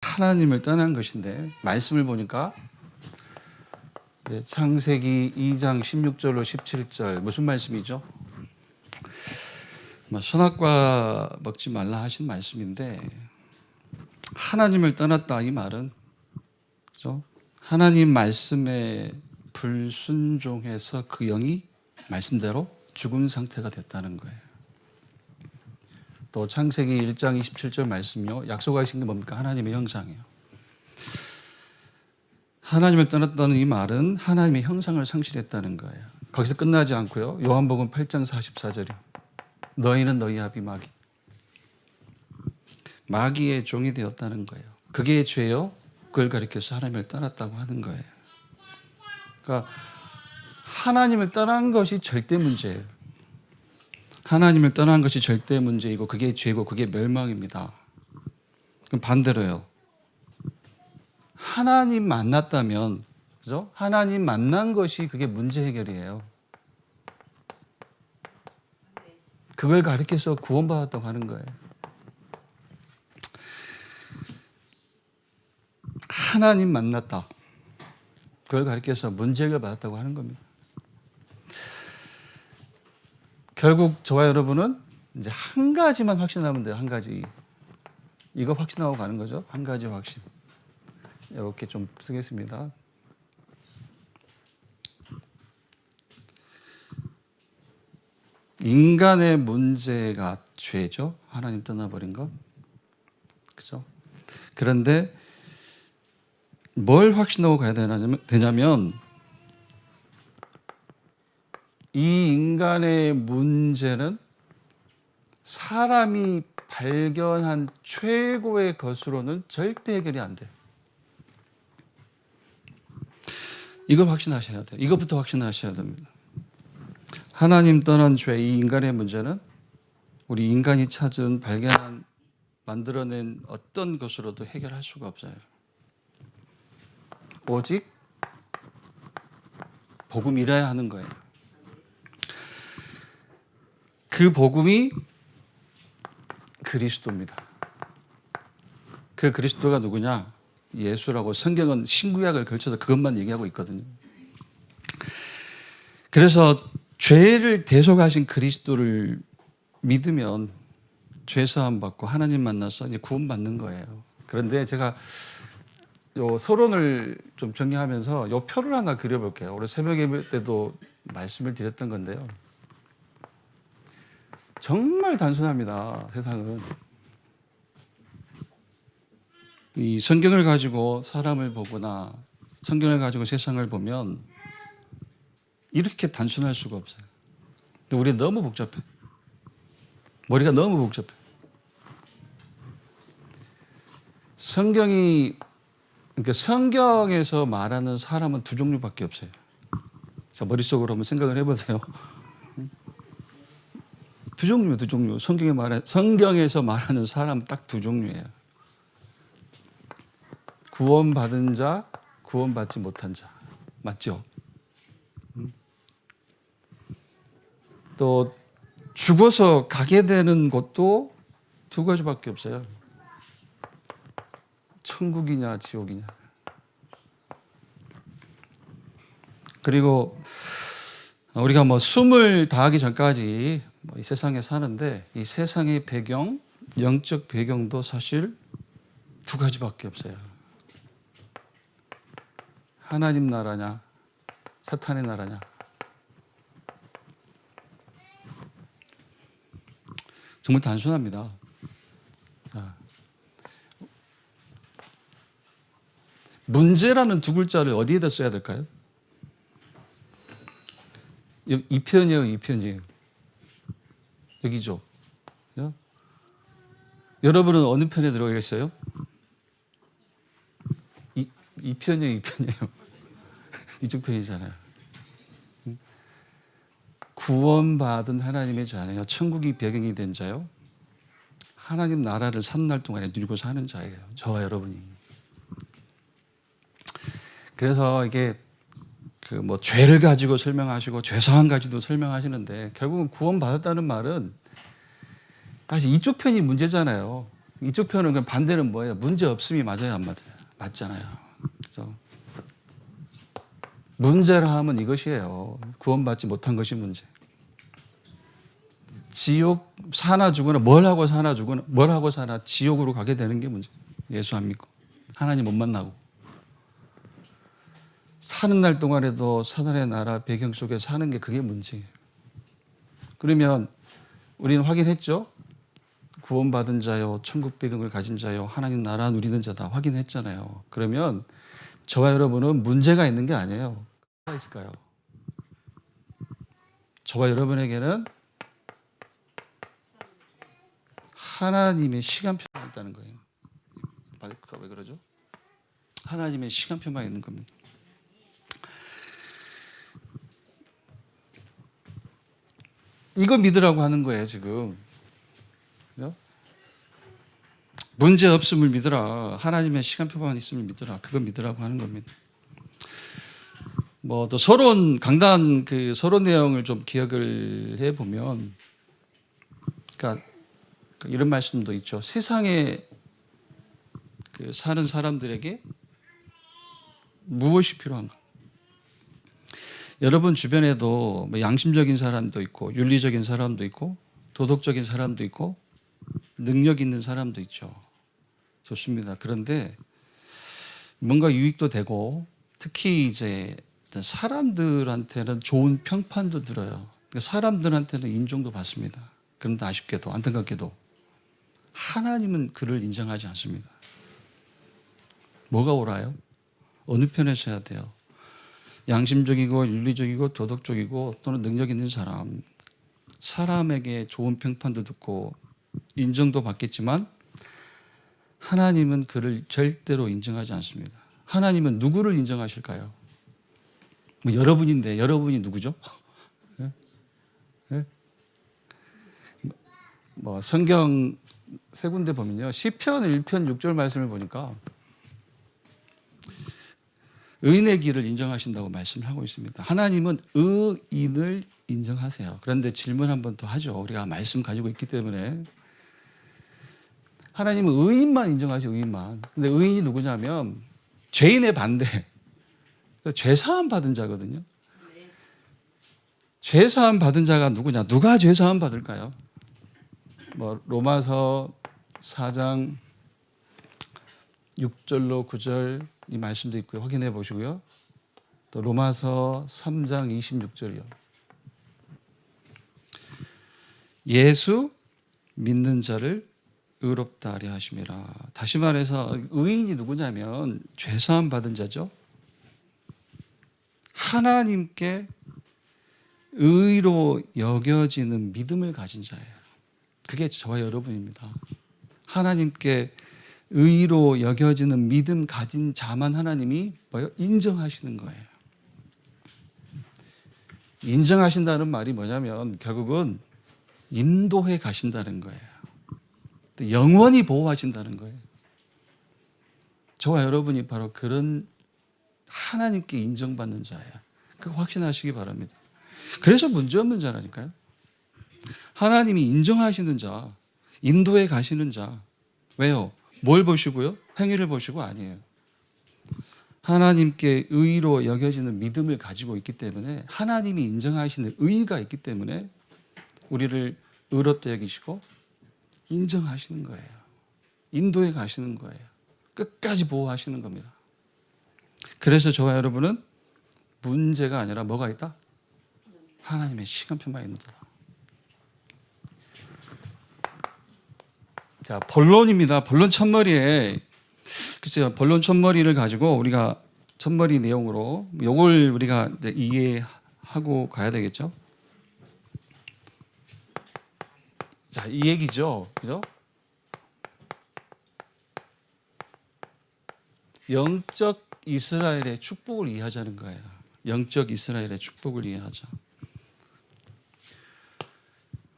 하나님을 떠난 것인데 말씀을 보니까 창세기 2장 16절로 17절 무슨 말씀이죠? 선악과 먹지 말라 하신 말씀인데 하나님을 떠났다 이 말은 그렇죠? 하나님 말씀에 불순종해서 그 영이 말씀대로 죽은 상태가 됐다는 거예요. 또 창세기 1장 27절 말씀이요. 약속하신 게 뭡니까? 하나님의 형상이에요. 하나님을 떠났다는 이 말은 하나님의 형상을 상실했다는 거예요. 거기서 끝나지 않고요. 요한복음 8장 44절이요. 너희는 너희 아비 마귀의 종이 되었다는 거예요. 그게 죄요. 그걸 가리켜서 하나님을 떠났다고 하는 거예요. 그러니까 하나님을 떠난 것이 절대 문제예요. 하나님을 떠난 것이 절대 문제이고 그게 죄고 그게 멸망입니다. 그럼 반대로요. 하나님 만났다면 그죠? 하나님 만난 것이 그게 문제 해결이에요. 그걸 가리켜서 구원받았다고 하는 거예요. 하나님 만났다. 그걸 가리켜서 문제 해결 받았다고 하는 겁니다. 결국 저와 여러분은 이제 한 가지만 확신하면 돼요. 한 가지. 이거 확신하고 가는 거죠. 한 가지 확신. 이렇게 좀 쓰겠습니다. 인간의 문제가 죄죠. 하나님 떠나버린 것. 그죠? 그런데 뭘 확신하고 가야 되냐면 이 인간의 문제는 사람이 발견한 최고의 것으로는 절대 해결이 안 돼요. 이걸 확신하셔야 돼요. 이것부터 확신하셔야 됩니다. 하나님 떠난 죄, 이 인간의 문제는 우리 인간이 찾은, 발견한, 만들어낸 어떤 것으로도 해결할 수가 없어요. 오직 복음이라야 하는 거예요. 그 복음이 그리스도입니다. 그 그리스도가 누구냐? 예수라고 성경은 신구약을 걸쳐서 그것만 얘기하고 있거든요. 그래서 죄를 대속하신 그리스도를 믿으면 죄사함 받고 하나님 만나서 이제 구원받는 거예요. 그런데 제가 요 서론을 좀 정리하면서 요 표를 하나 그려볼게요. 오늘 새벽 예배 때도 말씀을 드렸던 건데요. 정말 단순합니다. 세상은. 이 성경을 가지고 사람을 보거나 성경을 가지고 세상을 보면 이렇게 단순할 수가 없어요. 근데 우리 너무 복잡해. 머리가 너무 복잡해. 그러니까 성경에서 말하는 사람은 두 종류밖에 없어요. 자, 머릿속으로 한번 생각을 해보세요. 두 종류. 성경에서 말하는 사람 딱 두 종류예요. 구원받은 자, 구원받지 못한 자. 맞죠? 또 죽어서 가게 되는 곳도 두 가지밖에 없어요. 천국이냐 지옥이냐. 그리고 우리가 숨을 다하기 전까지 이 세상에 사는데 이 세상의 배경, 영적 배경도 사실 두 가지밖에 없어요. 하나님 나라냐, 사탄의 나라냐. 정말 단순합니다. 자, 문제라는 두 글자를 어디에다 써야 될까요? 2편이에요, 2편이에요. 여기죠. 여러분은 어느 편에 들어가겠어요? 2편이에요, 2편이에요. 이쪽 편이잖아요. 구원받은 하나님의 자녀요. 천국이 배경이 된 자요. 하나님 나라를 산날 동안에 누리고 사는 자예요. 저와 여러분이. 그래서 이게 죄를 가지고 설명하시고 죄사함 가지고 설명하시는데 결국은 구원받았다는 말은 사실 이쪽 편이 문제잖아요. 이쪽 편은 그 반대는 뭐예요? 문제 없음이 맞아요, 안 맞아요? 맞잖아요. 그래서 문제라 하면 이것이에요. 구원받지 못한 것이 문제. 지옥 사나 죽으나 뭘 하고 사나 죽으나 뭘 하고 사나 지옥으로 가게 되는 게 문제. 예수 안 믿고 하나님 못 만나고 사는 날 동안에도 사단의 나라 배경 속에 사는 게 그게 문제예요. 그러면 우리는 확인했죠? 구원받은 자요, 천국 배경을 가진 자요, 하나님 나라 누리는 자다 확인했잖아요. 그러면 저와 여러분은 문제가 있는 게 아니에요. 뭐가 있을까요? 저와 여러분에게는 하나님의 시간표가 있다는 거예요. 마이크가 왜 그러죠? 하나님의 시간표만 있는 겁니다. 이거 믿으라고 하는 거예요, 지금. 그죠? 문제 없음을 믿으라. 하나님의 시간표만 있음을 믿으라. 그거 믿으라고 하는 겁니다. 뭐 또 서론 강단 그 서론 내용을 좀 기억을 해 보면, 그러니까 이런 말씀도 있죠. 세상에 그 사는 사람들에게 무엇이 필요한가? 여러분 주변에도 뭐 양심적인 사람도 있고 윤리적인 사람도 있고 도덕적인 사람도 있고 능력 있는 사람도 있죠. 좋습니다. 그런데 뭔가 유익도 되고 특히 이제 사람들한테는 좋은 평판도 들어요. 그러니까 사람들한테는 인정도 받습니다. 그런데 아쉽게도 안타깝게도 하나님은 그를 인정하지 않습니다. 뭐가 옳아요? 어느 편에 서야 돼요? 양심적이고 윤리적이고 도덕적이고 또는 능력 있는 사람에게 좋은 평판도 듣고 인정도 받겠지만 하나님은 그를 절대로 인정하지 않습니다. 하나님은 누구를 인정하실까요? 뭐 여러분인데 여러분이 누구죠? 네? 네? 뭐 성경 세 군데 보면요. 시편 1편 6절 말씀을 보니까 의인의 길을 인정하신다고 말씀을 하고 있습니다. 하나님은 의인을 인정하세요. 그런데 질문 한 번 더 하죠. 우리가 말씀 가지고 있기 때문에. 하나님은 의인만 인정하세요. 의인만. 근데 의인이 누구냐면 죄인의 반대. 죄사함 받은 자거든요. 죄사함 받은 자가 누구냐? 누가 죄사함 받을까요? 뭐 로마서 4장 6절로 9절 이 말씀도 있고요. 확인해 보시고요. 또 로마서 3장 26절이요. 예수 믿는 자를 의롭다 하려 하심이라. 다시 말해서 의인이 누구냐면 죄사함 받은 자죠. 하나님께 의로 여겨지는 믿음을 가진 자예요. 그게 저와 여러분입니다. 하나님께 의로 여겨지는 믿음 가진 자만 하나님이 뭐요? 인정하시는 거예요. 인정하신다는 말이 뭐냐면 결국은 인도해 가신다는 거예요. 또 영원히 보호하신다는 거예요. 저와 여러분이 바로 그런 하나님께 인정받는 자예요. 그거 확신하시기 바랍니다. 그래서 문제없는 자라니까요. 하나님이 인정하시는 자, 인도해 가시는 자. 왜요? 뭘 보시고요? 행위를 보시고 아니에요. 하나님께 의로 여겨지는 믿음을 가지고 있기 때문에 하나님이 인정하시는 의의가 있기 때문에 우리를 의롭다 여기시고 인정하시는 거예요. 인도해 가시는 거예요. 끝까지 보호하시는 겁니다. 그래서 저와 여러분은 문제가 아니라 뭐가 있다? 하나님의 시간표만 있는다. 자, 본론입니다. 본론 첫머리에 글쎄요, 본론 첫머리를 가지고 우리가 첫머리 내용으로 요걸 우리가 이제 이해하고 가야 되겠죠. 자, 이 얘기죠. 그죠? 영적 이스라엘의 축복을 이해하자는 거예요. 영적 이스라엘의 축복을 이해하자.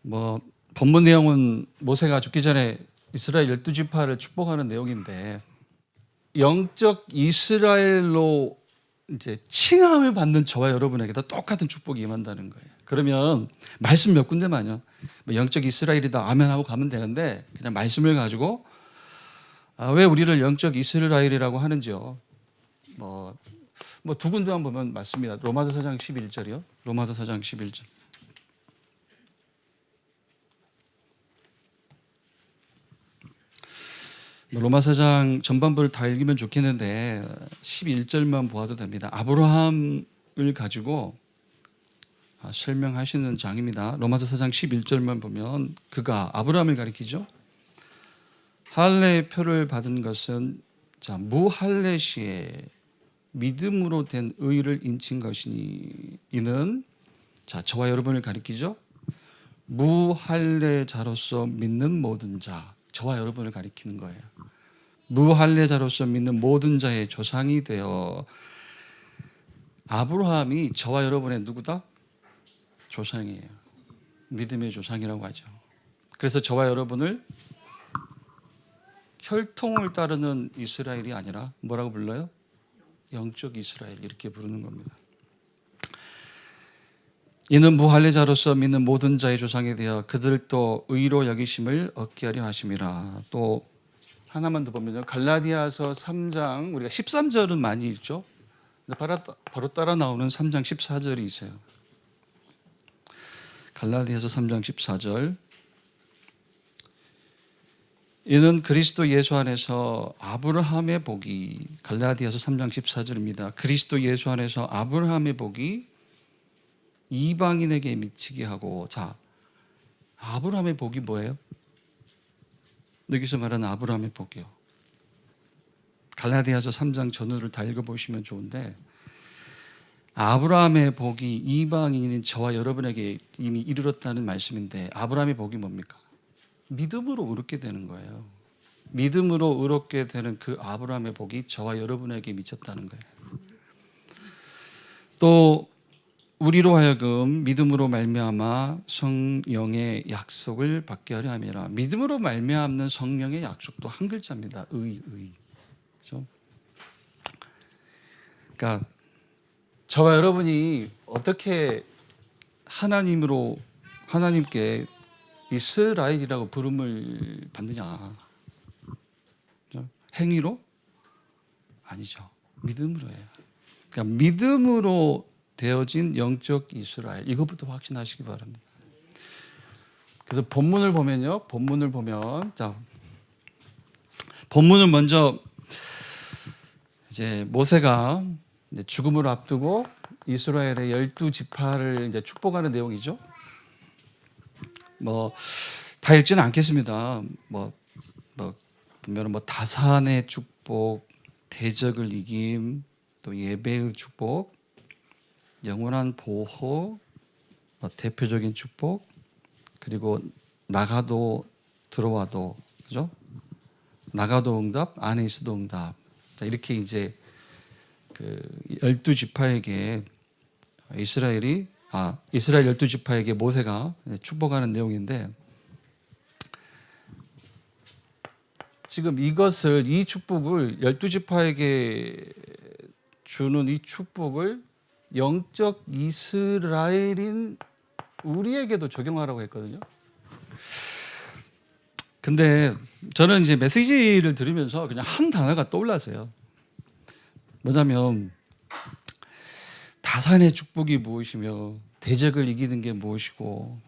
뭐 본문 내용은 모세가 죽기 전에 이스라엘 12지파를 축복하는 내용인데 영적 이스라엘로 이제 칭함을 받는 저와 여러분에게도 똑같은 축복이 임한다는 거예요. 그러면 말씀 몇 군데만요. 뭐 영적 이스라엘이다 아멘 하고 가면 되는데 그냥 말씀을 가지고 왜 우리를 영적 이스라엘이라고 하는지요? 두 군데만 보면 맞습니다. 로마서 4장 11절이요. 로마서 4장 11절. 로마서 4장 전반부를 다 읽으면 좋겠는데 11절만 보아도 됩니다. 아브라함을 가지고 설명하시는 장입니다. 로마서 4장 11절만 보면 그가 아브라함을 가리키죠. 할례의 표를 받은 것은 무할례 시에 믿음으로 된 의를 인친 것이니 이는 저와 여러분을 가리키죠. 무할례자로서 믿는 모든 자, 저와 여러분을 가리키는 거예요. 무할례자로서 믿는 모든 자의 조상이 되어 아브라함이 저와 여러분의 누구다? 조상이에요. 믿음의 조상이라고 하죠. 그래서 저와 여러분을 혈통을 따르는 이스라엘이 아니라 뭐라고 불러요? 영적 이스라엘 이렇게 부르는 겁니다. 이는 무할례자로서 믿는 모든 자의 조상이 되어 그들도 의로 여기심을 얻게 하려 하심이라. 또 하나만 더 보면요. 갈라디아서 3장 우리가 13절은 많이 읽죠. 바로 따라 나오는 3장 14절이 있어요. 갈라디아서 3장 14절. 이는 그리스도 예수 안에서 아브라함의 복이 갈라디아서 3장 14절입니다. 그리스도 예수 안에서 아브라함의 복이 이방인에게 미치게 하고 아브라함의 복이 뭐예요? 여기서 말하는 아브라함의 복이요. 갈라디아서 3장 전후를 다 읽어보시면 좋은데 아브라함의 복이 이방인인 저와 여러분에게 이미 이르렀다는 말씀인데 아브라함의 복이 뭡니까? 믿음으로 의롭게 되는 거예요. 믿음으로 의롭게 되는 그 아브라함의 복이 저와 여러분에게 미쳤다는 거예요. 또 우리로 하여금 믿음으로 말미암아 성령의 약속을 받게 하려 함이라. 믿음으로 말미암는 성령의 약속도 한 글자입니다. 의. 그렇죠? 그러니까 저와 여러분이 어떻게 하나님께 이스라엘이라고 부름을 받느냐? 행위로? 아니죠. 믿음으로 해요. 그러니까 믿음으로 되어진 영적 이스라엘 이것부터 확신하시기 바랍니다. 그래서 본문을 보면 본문을 먼저 이제 모세가 이제 죽음을 앞두고 이스라엘의 12지파를 이제 축복하는 내용이죠. 다 읽지는 않겠습니다. 보면 다산의 축복, 대적을 이김, 또 예배의 축복, 영원한 보호, 대표적인 축복, 그리고 나가도 들어와도, 그죠? 나가도 응답, 안에 있어도 응답. 이렇게 이제 그 12지파에게 이스라엘 12지파에게 모세가 축복하는 내용인데 지금 이 축복을 12지파에게 주는 이 축복을 영적 이스라엘인 우리에게도 적용하라고 했거든요. 근데 저는 이제 메시지를 들으면서 그냥 한 단어가 떠올랐어요. 뭐냐면 다산의 축복이 무엇이며 대적을 이기는 게 무엇이고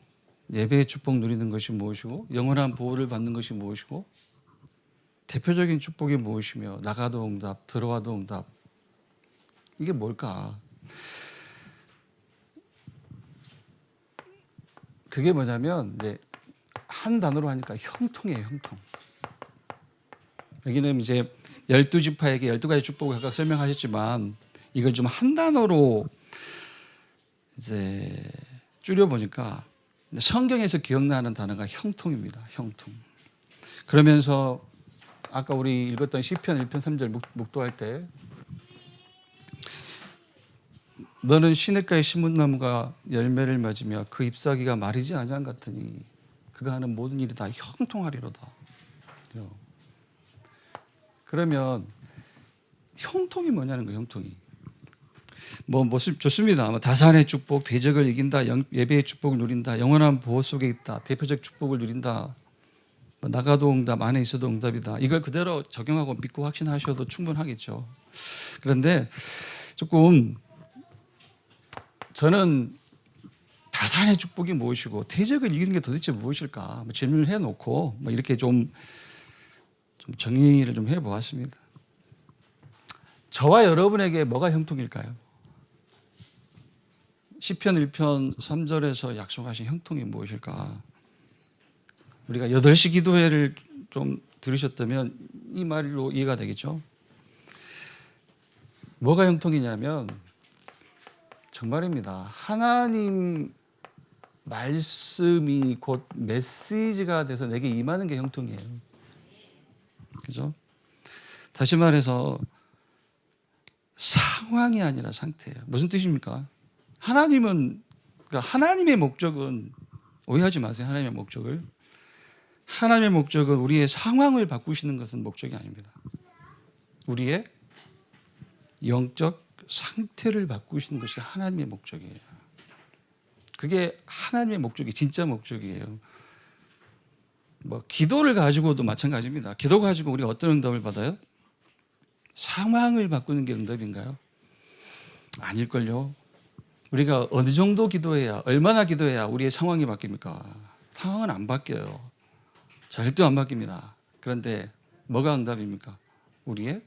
예배의 축복 누리는 것이 무엇이고 영원한 보호를 받는 것이 무엇이고 대표적인 축복이 무엇이며 나가도 응답, 들어와도 응답. 이게 뭘까? 그게 뭐냐면 이제 한 단어로 하니까 형통이에요, 형통. 여기는 이제 12지파에게 12가지 축복을 각각 설명하셨지만 이걸 좀 한 단어로 이제 줄여 보니까 성경에서 기억나는 단어가 형통입니다. 형통. 그러면서 아까 우리 읽었던 시편 1편 3절 묵도할 때 너는 시냇가에 심은 나무가 열매를 맺으며 그 잎사귀가 마르지 아니한 같으니 그가 하는 모든 일이 다 형통하리로다. 그러면 형통이 뭐냐는 거예요. 형통이 모습 좋습니다. 다산의 축복, 대적을 이긴다, 예배의 축복을 누린다, 영원한 보호 속에 있다, 대표적 축복을 누린다. 나가도 응답, 안에 있어도 응답이다. 이걸 그대로 적용하고 믿고 확신하셔도 충분하겠죠. 그런데 조금 저는 다산의 축복이 무엇이고 대적을 이기는 게 도대체 무엇일까 질문을 해놓고 이렇게 좀 정의를 좀 해보았습니다. 저와 여러분에게 뭐가 형통일까요? 시편 1편 3절에서 약속하신 형통이 무엇일까? 우리가 8시 기도회를 좀 들으셨다면 이 말로 이해가 되겠죠? 뭐가 형통이냐면 정말입니다. 하나님 말씀이 곧 메시지가 돼서 내게 임하는 게 형통이에요. 그죠? 다시 말해서 상황이 아니라 상태예요. 무슨 뜻입니까? 그러니까 하나님의 목적은 오해하지 마세요. 하나님의 목적은 우리의 상황을 바꾸시는 것은 목적이 아닙니다. 우리의 영적 상태를 바꾸시는 것이 하나님의 목적이에요. 그게 하나님의 목적이 진짜 목적이에요. 기도를 가지고도 마찬가지입니다. 기도 가지고 우리가 어떤 응답을 받아요? 상황을 바꾸는 게 응답인가요? 아닐걸요. 우리가 어느 정도 기도해야, 얼마나 기도해야 우리의 상황이 바뀝니까? 상황은 안 바뀌어요. 절대 안 바뀝니다. 그런데 뭐가 응답입니까? 우리의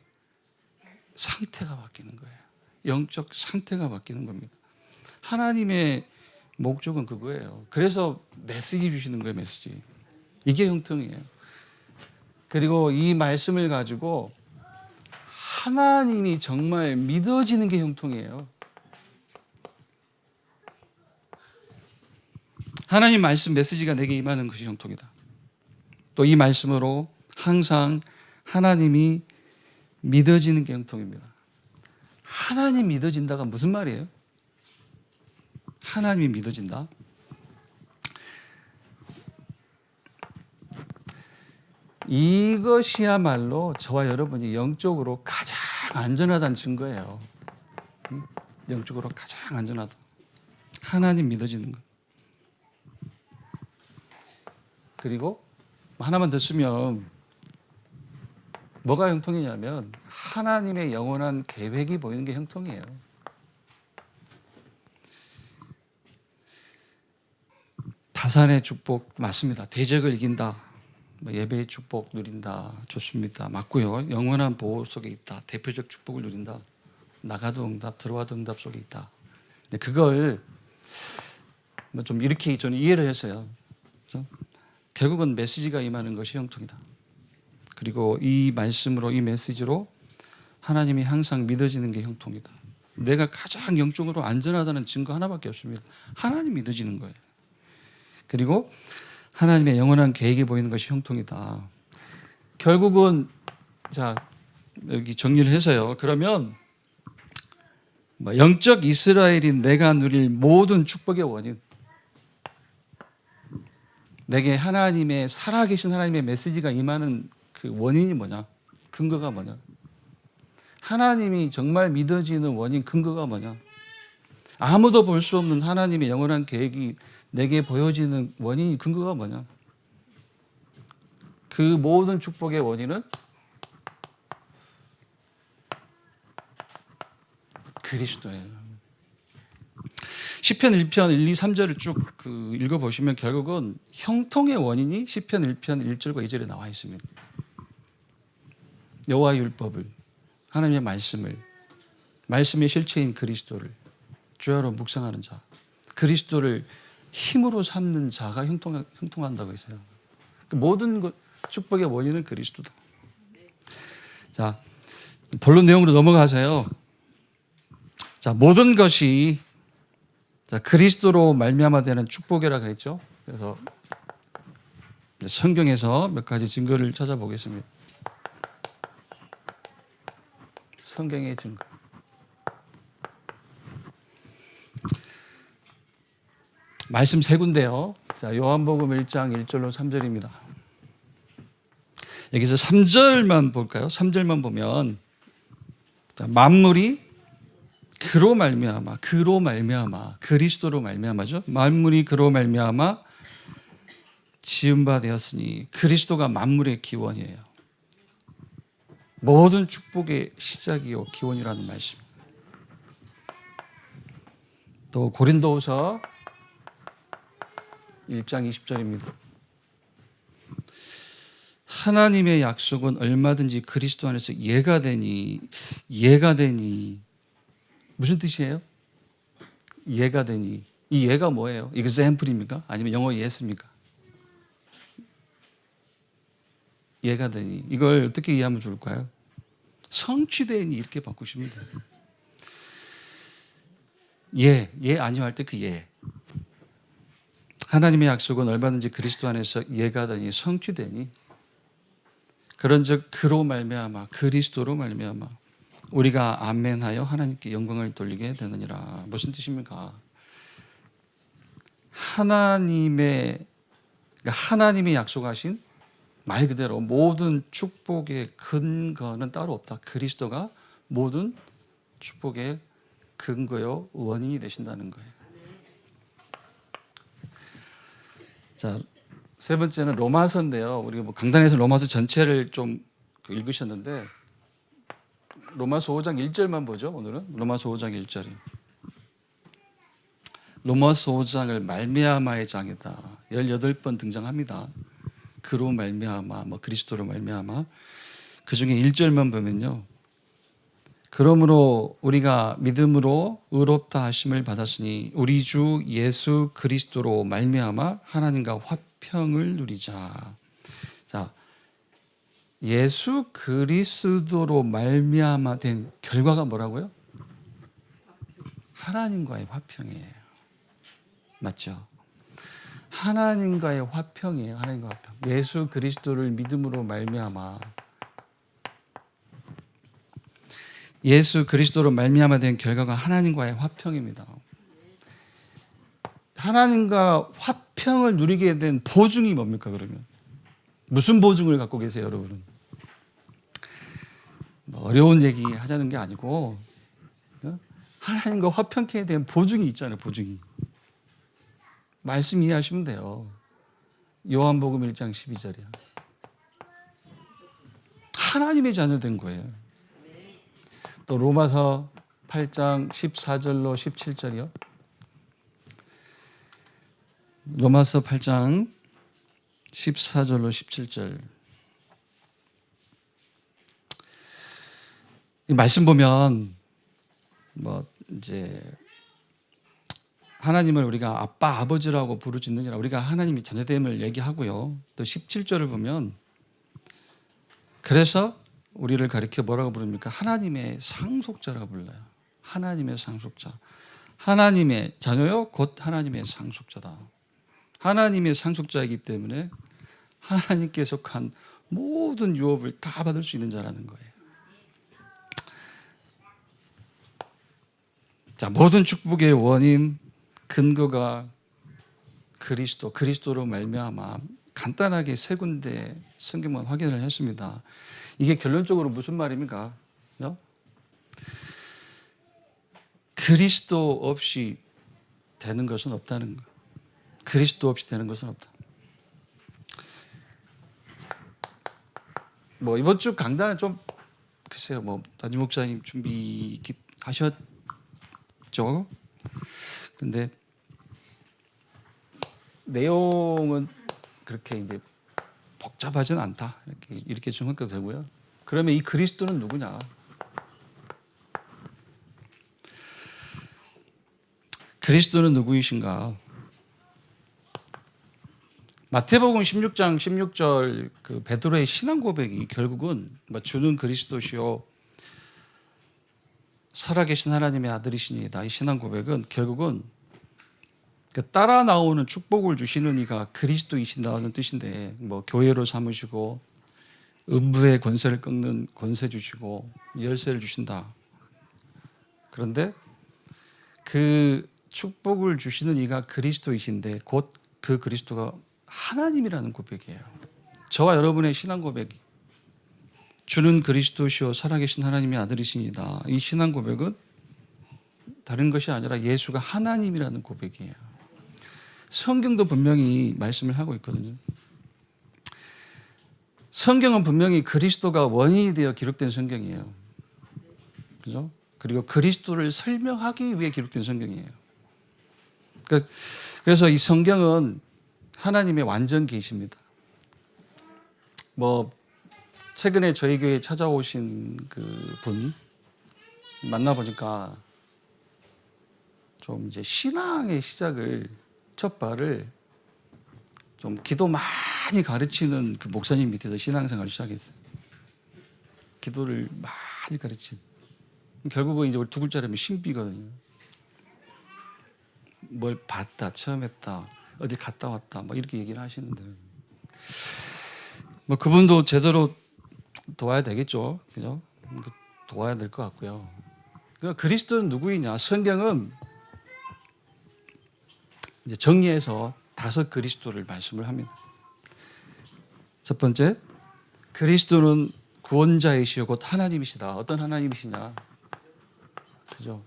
상태가 바뀌는 거예요. 영적 상태가 바뀌는 겁니다. 하나님의 목적은 그거예요. 그래서 메시지 주시는 거예요, 메시지. 이게 형통이에요. 그리고 이 말씀을 가지고 하나님이 정말 믿어지는 게 형통이에요. 하나님 말씀 메시지가 내게 임하는 것이 형통이다. 또 이 말씀으로 항상 하나님이 믿어지는 게 형통입니다. 하나님 믿어진다가 무슨 말이에요? 하나님이 믿어진다. 이것이야말로 저와 여러분이 영적으로 가장 안전하다는 증거예요. 영적으로 가장 안전하다. 하나님 믿어지는 것. 그리고 하나만 더 쓰면 뭐가 형통이냐면 하나님의 영원한 계획이 보이는 게 형통이에요. 다산의 축복 맞습니다. 대적을 이긴다. 예배의 축복 누린다. 좋습니다. 맞고요. 영원한 보호 속에 있다. 대표적 축복을 누린다. 나가도 응답, 들어와도 응답 속에 있다. 근데 그걸 좀 이렇게 저는 이해를 했어요. 그래서 결국은 메시지가 임하는 것이 형통이다. 그리고 이 말씀으로, 이 메시지로 하나님이 항상 믿어지는 게 형통이다. 내가 가장 영적으로 안전하다는 증거 하나밖에 없습니다. 하나님 믿어지는 거예요. 그리고 하나님의 영원한 계획이 보이는 것이 형통이다. 결국은 자 여기 정리를 해서요. 그러면 영적 이스라엘인 내가 누릴 모든 축복의 원인, 내게 하나님의 살아계신 하나님의 메시지가 임하는 그 원인이 뭐냐? 근거가 뭐냐? 하나님이 정말 믿어지는 원인, 근거가 뭐냐? 아무도 볼 수 없는 하나님의 영원한 계획이 내게 보여지는 원인이, 근거가 뭐냐? 그 모든 축복의 원인은 그리스도예요. 시편 1편 1, 2, 3절을 쭉 읽어보시면 결국은 형통의 원인이 시편 1편 1절과 2절에 나와 있습니다. 여호와의 율법을, 하나님의 말씀을, 말씀의 실체인 그리스도를 주야로 묵상하는 자, 그리스도를 힘으로 삼는 자가 형통한다고 했어요. 모든 축복의 원인은 그리스도다. 자, 본론 내용으로 넘어가서요. 자, 모든 것이 그리스도로 말미암아 되는 축복이라고 했죠. 그래서 성경에서 몇 가지 증거를 찾아보겠습니다. 성경의 증거. 말씀 세 군데요. 자, 요한복음 1장 1절로 3절입니다. 여기서 3절만 볼까요? 3절만 보면 자, 만물이 그로 말미암아 그리스도로 말미암아죠. 만물이 그로 말미암아 지은 바 되었으니 그리스도가 만물의 기원이에요. 모든 축복의 시작이요 기원이라는 말씀. 또 고린도후서 1장 20절입니다. 하나님의 약속은 얼마든지 그리스도 안에서 예가 되니 무슨 뜻이에요? 예가 되니. 이 예가 뭐예요? example입니까? 아니면 영어 예스입니까? 예가 되니. 이걸 어떻게 이해하면 좋을까요? 성취되니 이렇게 바꾸시면 돼요. 예 아니요 할 때 그 예. 하나님의 약속은 얼마든지 그리스도 안에서 예가 되니 성취되니. 그런즉 그로 말미암아 그리스도로 말미암아 우리가 아멘하여 하나님께 영광을 돌리게 되느니라. 무슨 뜻입니까? 하나님이 약속하신 말 그대로 모든 축복의 근거는 따로 없다. 그리스도가 모든 축복의 근거요 원인이 되신다는 거예요. 자, 세 번째는 로마서인데요. 우리가 뭐 강단에서 로마서 전체를 좀 읽으셨는데 로마서 5장 1절만 보죠. 오늘은 로마서 5장 1절이. 로마서 5장을 말미암아의 장이다. 18번 등장합니다. 그로 말미암아, 그리스도로 말미암아. 그 중에 1절만 보면요. 그러므로 우리가 믿음으로 의롭다 하심을 받았으니 우리 주 예수 그리스도로 말미암아 하나님과 화평을 누리자. 자, 예수 그리스도로 말미암아 된 결과가 뭐라고요? 하나님과의 화평이에요. 맞죠? 하나님과의 화평이에요. 하나님과 화평. 예수 그리스도를 믿음으로 말미암아 예수 그리스도로 말미암아 된 결과가 하나님과의 화평입니다. 하나님과 화평을 누리게 된 보증이 뭡니까 그러면? 무슨 보증을 갖고 계세요 여러분은? 어려운 얘기 하자는 게 아니고 하나님과 화평케 된 보증이 있잖아요. 보증이. 말씀 이해하시면 돼요. 요한복음 1장 12절이야. 하나님의 자녀 된 거예요. 또 로마서 8장 14절로 17절이요. 로마서 8장 14절로 17절. 이 말씀 보면 이제 하나님을 우리가 아빠 아버지라고 부르짖느니라 우리가 하나님이 자녀됨을 얘기하고요. 또 17절을 보면 그래서 우리를 가리켜 뭐라고 부릅니까? 하나님의 상속자라고 불러요. 하나님의 상속자. 하나님의 자녀요? 곧 하나님의 상속자다. 하나님의 상속자이기 때문에 하나님께 속한 모든 유업을 다 받을 수 있는 자라는 거예요. 자, 모든 축복의 원인, 근거가 그리스도로 말미암아 간단하게 세 군데 성경만 확인을 했습니다. 이게 결론적으로 무슨 말입니까? 그리스도 없이 되는 것은 없다는 거. 그리스도 없이 되는 것은 없다. 이번 주 강단은 좀 글쎄요. 담임 목사님 준비하셨죠? 근데 내용은 그렇게 이제 복잡하지는 않다. 이렇게 생각해도 되고요. 그러면 이 그리스도는 누구냐? 그리스도는 누구이신가? 마태복음 16장 16절 그 베드로의 신앙 고백이 결국은 주는 그리스도시요 살아계신 하나님의 아들이시니이다. 이 신앙 고백은 결국은 따라 나오는 축복을 주시는 이가 그리스도이신다는 뜻인데 교회로 삼으시고 음부의 권세를 꺾는 권세 주시고 열쇠를 주신다. 그런데 그 축복을 주시는 이가 그리스도이신데 곧 그 그리스도가 하나님이라는 고백이에요. 저와 여러분의 신앙 고백이 주는 그리스도시요 살아계신 하나님의 아들이시니다. 이 신앙 고백은 다른 것이 아니라 예수가 하나님이라는 고백이에요. 성경도 분명히 말씀을 하고 있거든요. 성경은 분명히 그리스도가 원인이 되어 기록된 성경이에요. 그죠? 그리고 그리스도를 설명하기 위해 기록된 성경이에요. 그래서 이 성경은 하나님의 완전 계시입니다. 최근에 저희 교회에 찾아오신 그 분 만나보니까 좀 이제 신앙의 시작을, 첫 발을 좀 기도 많이 가르치는 그 목사님 밑에서 신앙생활을 시작했어요. 기도를 많이 가르치는. 결국은 이제 두 글자라면 신비거든요. 뭘 봤다, 체험했다, 어디 갔다 왔다, 이렇게 얘기를 하시는데, 그분도 제대로 도와야 되겠죠, 그죠? 도와야 될 것 같고요. 그리스도는 누구이냐? 성경은 이제 정리해서 5 그리스도를 말씀을 합니다. 첫 번째, 그리스도는 구원자이시오 곧 하나님이시다. 어떤 하나님이시냐? 그죠?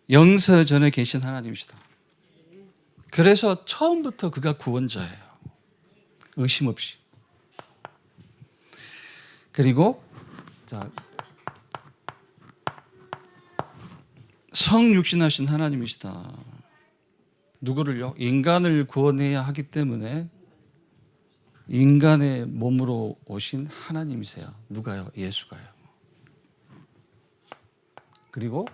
영세 전에 계신 하나님이시다. 그래서 처음부터 그가 구원자예요. 의심 없이. 그리고 성육신하신 하나님이시다. 누구를요? 인간을 구원해야 하기 때문에 인간의 몸으로 오신 하나님이세요. 누가요? 예수가요. 그리고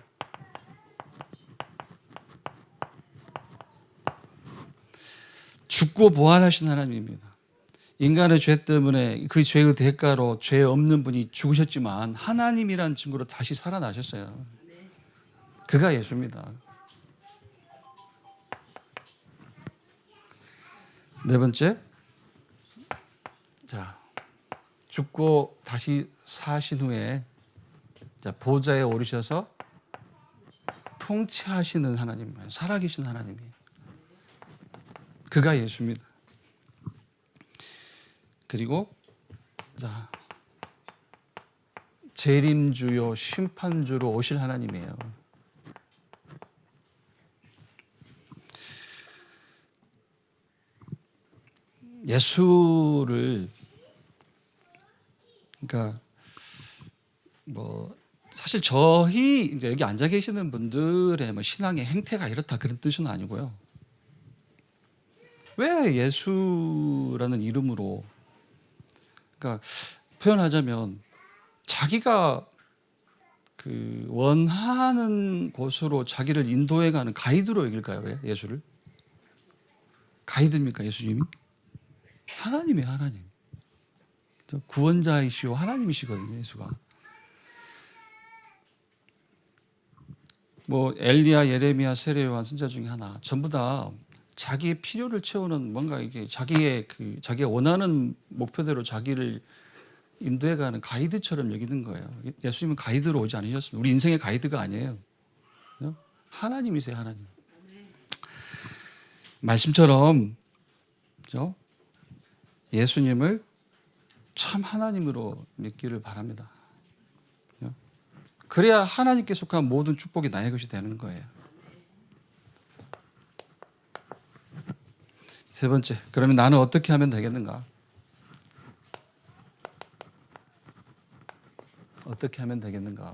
죽고 부활하신 하나님입니다. 인간의 죄 때문에 그 죄의 대가로 죄 없는 분이 죽으셨지만 하나님이란 증거로 다시 살아나셨어요. 그가 예수입니다. 네 번째, 죽고 다시 사신 후에 보좌에 오르셔서 통치하시는 하나님, 살아계신 하나님이에요. 그가 예수입니다. 그리고 재림주요 심판주로 오실 하나님이에요. 예수를 사실 저희 이제 여기 앉아 계시는 분들의 신앙의 행태가 이렇다 그런 뜻은 아니고요. 왜 예수라는 이름으로, 표현하자면 자기가 그 원하는 곳으로 자기를 인도해가는 가이드로 여길까요? 왜 예수를? 가이드입니까 예수님이? 하나님이에요, 하나님. 구원자이시오 하나님이시거든요, 예수가. 엘리야, 예레미야, 세례요한 선지자 중에 하나, 전부 다 자기의 필요를 채우는 뭔가 이게 자기가 원하는 목표대로 자기를 인도해가는 가이드처럼 여기는 거예요. 예수님은 가이드로 오지 않으셨습니다. 우리 인생의 가이드가 아니에요. 하나님이세요, 하나님. 말씀처럼 예수님을 참 하나님으로 믿기를 바랍니다. 그래야 하나님께 속한 모든 축복이 나의 것이 되는 거예요. 세 번째, 그러면 나는 어떻게 하면 되겠는가? 어떻게 하면 되겠는가?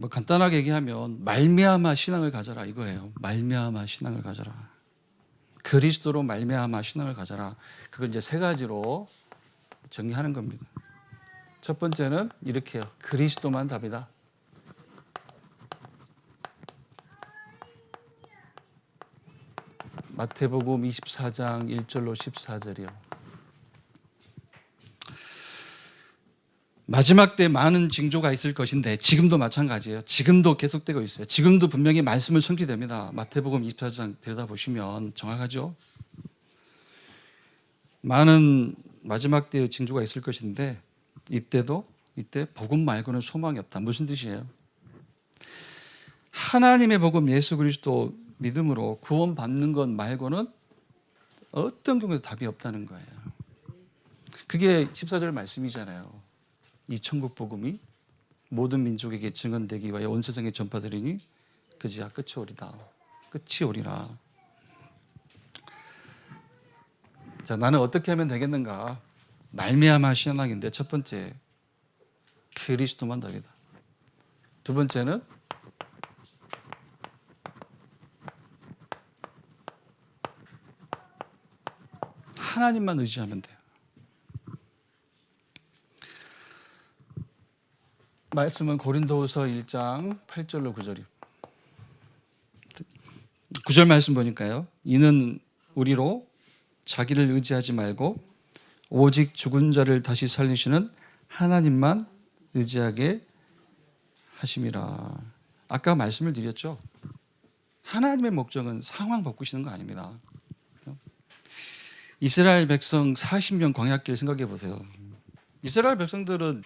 간단하게 얘기하면 말미암아 신앙을 가져라 이거예요. 말미암아 신앙을 가져라. 그리스도로 말미암아 신앙을 가져라. 그걸 이제 3가지로 정리하는 겁니다. 첫 번째는 이렇게요. 그리스도만 답이다. 마태복음 24장 1절로 14절이요. 마지막 때 많은 징조가 있을 것인데 지금도 마찬가지예요. 지금도 계속되고 있어요. 지금도 분명히 말씀을 성취됩니다. 마태복음 24장 들여다보시면 정확하죠. 많은 마지막 때의 징조가 있을 것인데 이때 복음 말고는 소망이 없다. 무슨 뜻이에요? 하나님의 복음 예수 그리스도 믿음으로 구원받는 것 말고는 어떤 경우에도 답이 없다는 거예요. 그게 14절 말씀이잖아요. 이 천국 복음이 모든 민족에게 증언되기 위하여 온 세상에 전파되리니 그지야 끝이 오리다. 끝이 오리라. 자, 나는 어떻게 하면 되겠는가? 말미암아 신학인데 첫 번째 그리스도만 더리다. 두 번째는 하나님만 의지하면 돼요. 말씀은 고린도후서 1장 8절로 9절이. 9절 말씀 보니까요. 이는 우리로 자기를 의지하지 말고 오직 죽은 자를 다시 살리시는 하나님만 의지하게 하심이라. 아까 말씀을 드렸죠. 하나님의 목적은 상황 바꾸시는 거 아닙니다. 이스라엘 백성 40년 광야길 생각해 보세요. 이스라엘 백성들은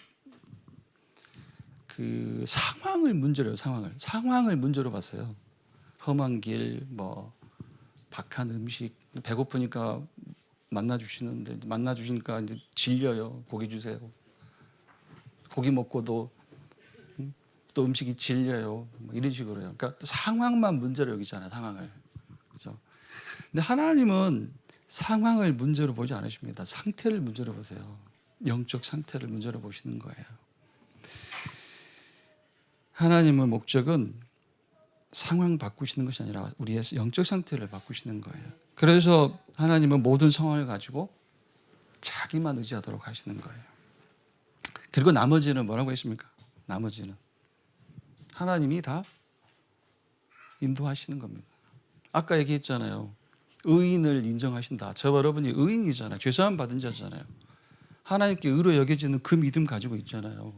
그 상황을 문제로 상황을 문제로 봤어요. 험한 길, 뭐 박한 음식, 배고프니까 만나 주시니까 이제 질려요. 고기 주세요. 고기 먹고도 또 음식이 질려요. 뭐 이런 식으로요. 그러니까 상황만 문제로 여기잖아요. 상황을. 그렇죠? 근데 하나님은 상황을 문제로 보지 않으십니다. 상태를 문제로 보세요. 영적 상태를 문제로 보시는 거예요. 하나님의 목적은 상황 바꾸시는 것이 아니라 우리의 영적 상태를 바꾸시는 거예요. 그래서 하나님은 모든 상황을 가지고 자기만 의지하도록 하시는 거예요. 그리고 나머지는 뭐라고 했습니까? 나머지는 하나님이 다 인도하시는 겁니다. 아까 얘기했잖아요. 의인을 인정하신다. 저와 여러분이 의인이잖아요. 죄사함 받은 자잖아요. 하나님께 의로 여겨지는 그 믿음 가지고 있잖아요.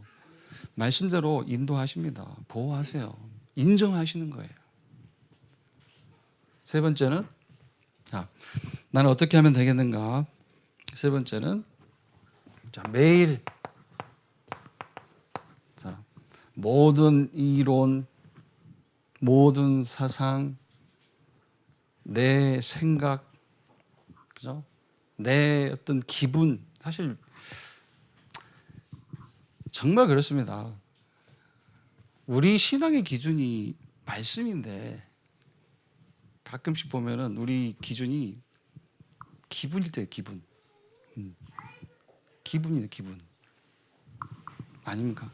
말씀대로 인도하십니다. 보호하세요. 인정하시는 거예요. 세 번째는 나는 어떻게 하면 되겠는가? 세 번째는 매일 모든 이론, 모든 사상, 내 생각, 그죠? 내 어떤 기분, 사실 정말 그렇습니다. 우리 신앙의 기준이 말씀인데 가끔씩 보면은 우리 기준이 기분일 때예요. 기분. 기분이네, 기분. 아닙니까?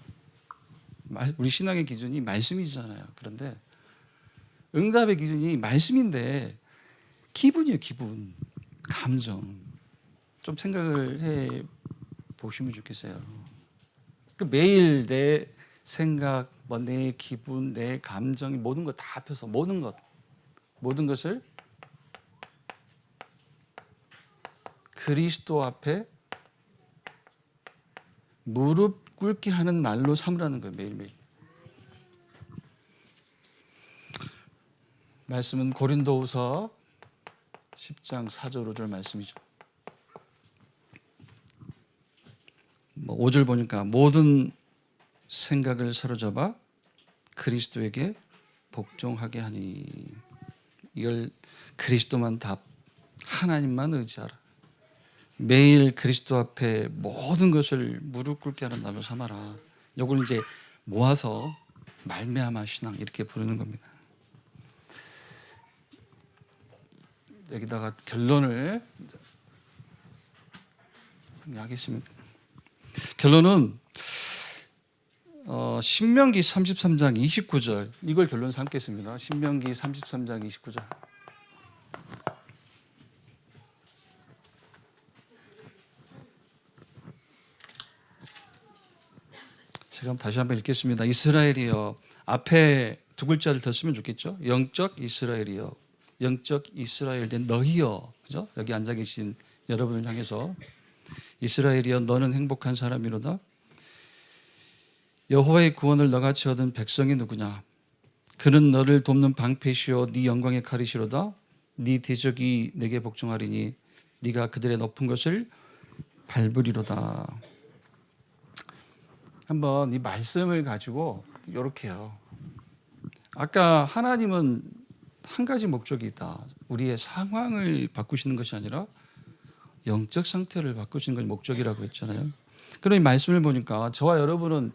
우리 신앙의 기준이 말씀이잖아요. 그런데 응답의 기준이 말씀인데 기분이에요. 기분, 감정. 좀 생각을 해 보시면 좋겠어요. 매일 내 생각, 내 기분, 내 감정, 모든 것 다 합해서 모든 것을 그리스도 앞에 무릎 꿇게 하는 날로 삼으라는 거예요. 매일매일. 말씀은 고린도후서 10장 4절 5절 말씀이죠. 5절 보니까 모든 생각을 사로잡아 그리스도에게 복종하게 하니. 이걸 그리스도만 답, 하나님만 의지하라. 매일 그리스도 앞에 모든 것을 무릎 꿇게 하는 날로 삼아라. 이걸 이제 모아서 말미암아 신앙 이렇게 부르는 겁니다. 여기다가 결론을 하겠습니다. 결론은 신명기 33장 29절 이걸 결론 삼겠습니다. 신명기 33장 29절. 제가 다시 한번 읽겠습니다. 이스라엘이여, 앞에 두 글자를 더 쓰면 좋겠죠. 영적 이스라엘이여, 영적 이스라엘 된 너희여, 그죠? 여기 앉아 계신 여러분을 향해서 이스라엘이여, 너는 행복한 사람이로다. 여호와의 구원을 너같이 얻은 백성이 누구냐? 그는 너를 돕는 방패시오 네 영광의 칼이시로다. 네 대적이 내게 복종하리니 네가 그들의 높은 것을 밟으리로다. 한번 이 말씀을 가지고 이렇게요. 아까 하나님은 한 가지 목적이 있다. 우리의 상황을 바꾸시는 것이 아니라 영적 상태를 바꾸시는 것이 목적이라고 했잖아요. 그럼 이 말씀을 보니까 저와 여러분은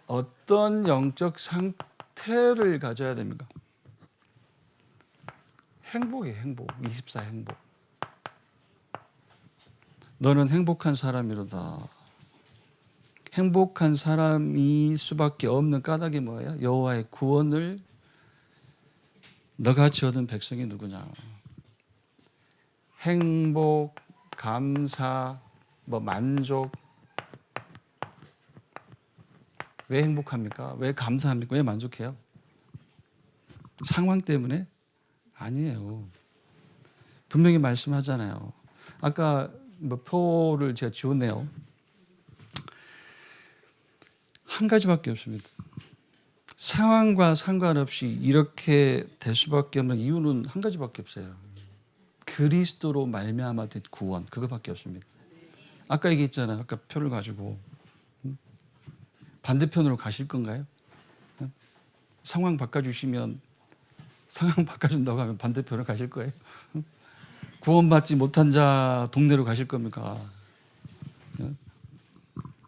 어떤 영적 상태를 가져야 됩니까? 행복이에요, 행복. 24 행복. 너는 행복한 사람이로다. 행복한 사람이 수밖에 없는 까닭이 뭐예요? 여호와의 구원을 너같이 얻은 백성이 누구냐? 행복, 감사, 만족. 왜 행복합니까? 왜 감사합니까? 왜 만족해요? 상황 때문에? 아니에요. 분명히 말씀하잖아요. 아까 표를 제가 지웠네요. 한 가지밖에 없습니다. 상황과 상관없이 이렇게 될 수밖에 없는 이유는 한 가지밖에 없어요. 그리스도로 말미암아 된 구원, 그거밖에 없습니다. 아까 얘기했잖아요. 아까 표를 가지고 반대편으로 가실 건가요? 상황 바꿔주시면, 상황 바꿔준다고 하면 반대편으로 가실 거예요? 구원받지 못한 자 동네로 가실 겁니까?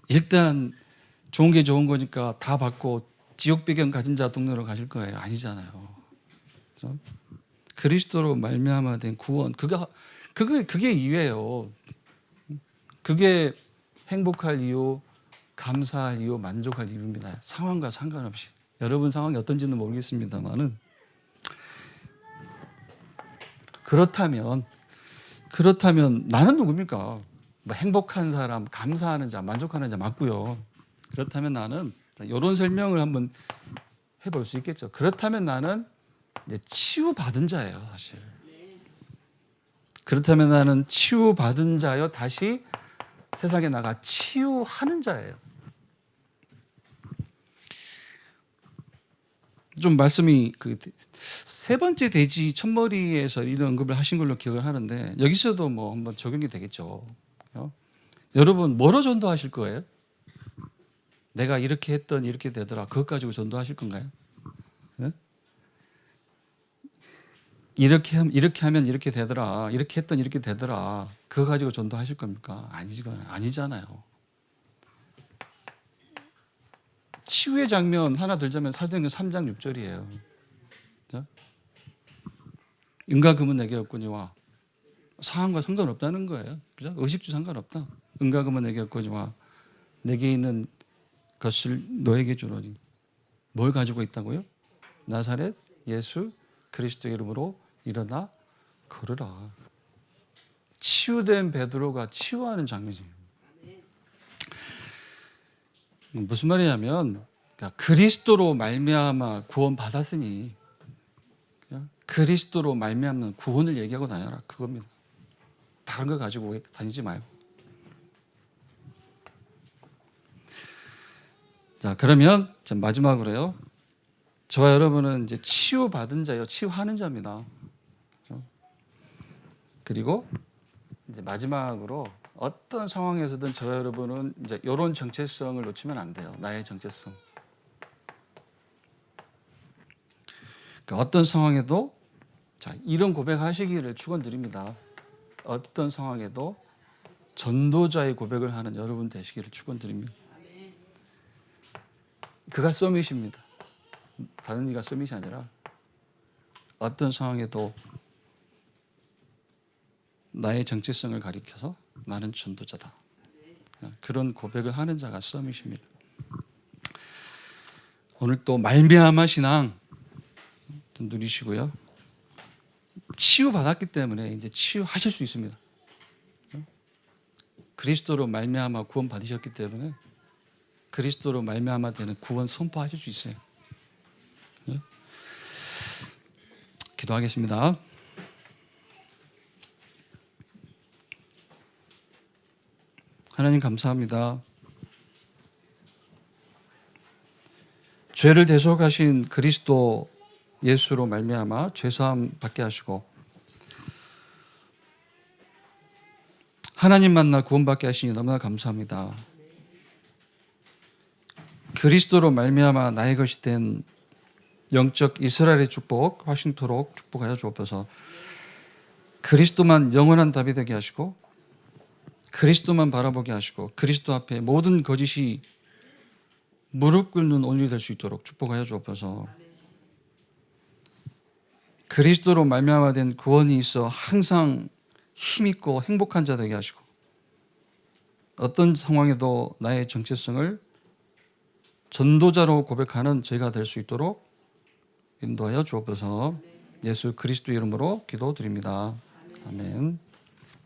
일단 좋은 게 좋은 거니까 다 받고 지옥 배경 가진 자 동네로 가실 거예요? 아니잖아요. 그렇죠? 그리스도로 말미암아 된 구원, 그게 이유예요. 그게 행복할 이유, 감사할 이유, 만족할 이유입니다. 상황과 상관없이. 여러분 상황이 어떤지는 모르겠습니다만은, 그렇다면 나는 누굽니까? 행복한 사람, 감사하는 자, 만족하는 자 맞고요. 그렇다면 나는 이런 설명을 한번 해볼 수 있겠죠. 그렇다면 나는 이제 치유받은 자예요, 사실. 그렇다면 나는 치유받은 자요, 다시 세상에 나가 치유하는 자예요. 좀 말씀이 세 번째 돼지 첫머리에서 이런 언급을 하신 걸로 기억을 하는데, 여기서도 한번 적용이 되겠죠. 여러분 뭐로 전도하실 거예요? 내가 이렇게 했더니 이렇게 되더라, 그것 가지고 전도하실 건가요? 네? 이렇게 하면 이렇게 되더라, 이렇게 했더니 이렇게 되더라, 그거 가지고 전도하실 겁니까? 아니잖아요. 치유의 장면 하나 들자면 사도행전 3장 6절이에요. 은과 금은 내게 없거니와, 상황과 상관없다는 거예요. 그죠? 의식주 상관없다. 은과 금은 내게 없거니와 내게 있는 것을 너에게 주노니. 뭘 가지고 있다고요? 나사렛 예수 그리스도 이름으로 일어나 걸으라. 치유된 베드로가 치유하는 장면이에요. 무슨 말이냐면, 그리스도로 말미암아 구원 받았으니 그리스도로 말미암는 구원을 얘기하고 다녀라, 그겁니다. 다른 거 가지고 다니지 말고. 자, 그러면 마지막으로요. 저와 여러분은 이제 치유받은 자요, 치유하는 자입니다. 그리고 이제 마지막으로 어떤 상황에서든 저와 여러분은 이제 이런 정체성을 놓치면 안 돼요. 나의 정체성. 그러니까 어떤 상황에도 이런 고백하시기를 축원드립니다. 어떤 상황에도 전도자의 고백을 하는 여러분 되시기를 축원드립니다. 그가 서밋입니다. 다른 이가 서밋이 아니라 어떤 상황에도 나의 정체성을 가리켜서 나는 전도자다, 그런 고백을 하는 자가 서밋입니다. 오늘 또 말미암아 신앙 좀 누리시고요. 치유받았기 때문에 이제 치유하실 수 있습니다. 그리스도로 말미암아 구원 받으셨기 때문에 그리스도로 말미암아 되는 구원 선포하실 수 있어요. 기도하겠습니다. 하나님 감사합니다. 죄를 대속하신 그리스도 예수로 말미암아 죄사함 받게 하시고 하나님 만나 구원받게 하시니 너무나 감사합니다. 그리스도로 말미암아 나의 것이 된 영적 이스라엘의 축복 화신토록 축복하여 주옵소서. 그리스도만 영원한 답이 되게 하시고 그리스도만 바라보게 하시고 그리스도 앞에 모든 거짓이 무릎 꿇는 오늘이 될 수 있도록 축복하여 주옵소서. 그리스도로 말미암아 된 구원이 있어 항상 힘있고 행복한 자 되게 하시고 어떤 상황에도 나의 정체성을 전도자로 고백하는 제가 될 수 있도록 인도하여 주옵소서. 예수 그리스도 이름으로 기도드립니다. 아멘.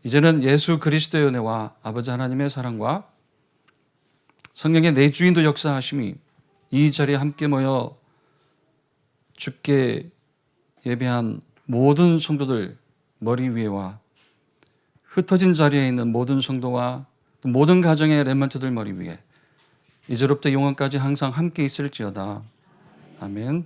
이제는 예수 그리스도의 은혜와 아버지 하나님의 사랑과 성령의 내주인도 역사하심이 이 자리에 함께 모여 주께 예배한 모든 성도들 머리 위에와 흩어진 자리에 있는 모든 성도와 모든 가정의 렘넌트들 머리 위에 이제로부터 영원까지 항상 함께 있을지어다. 아멘.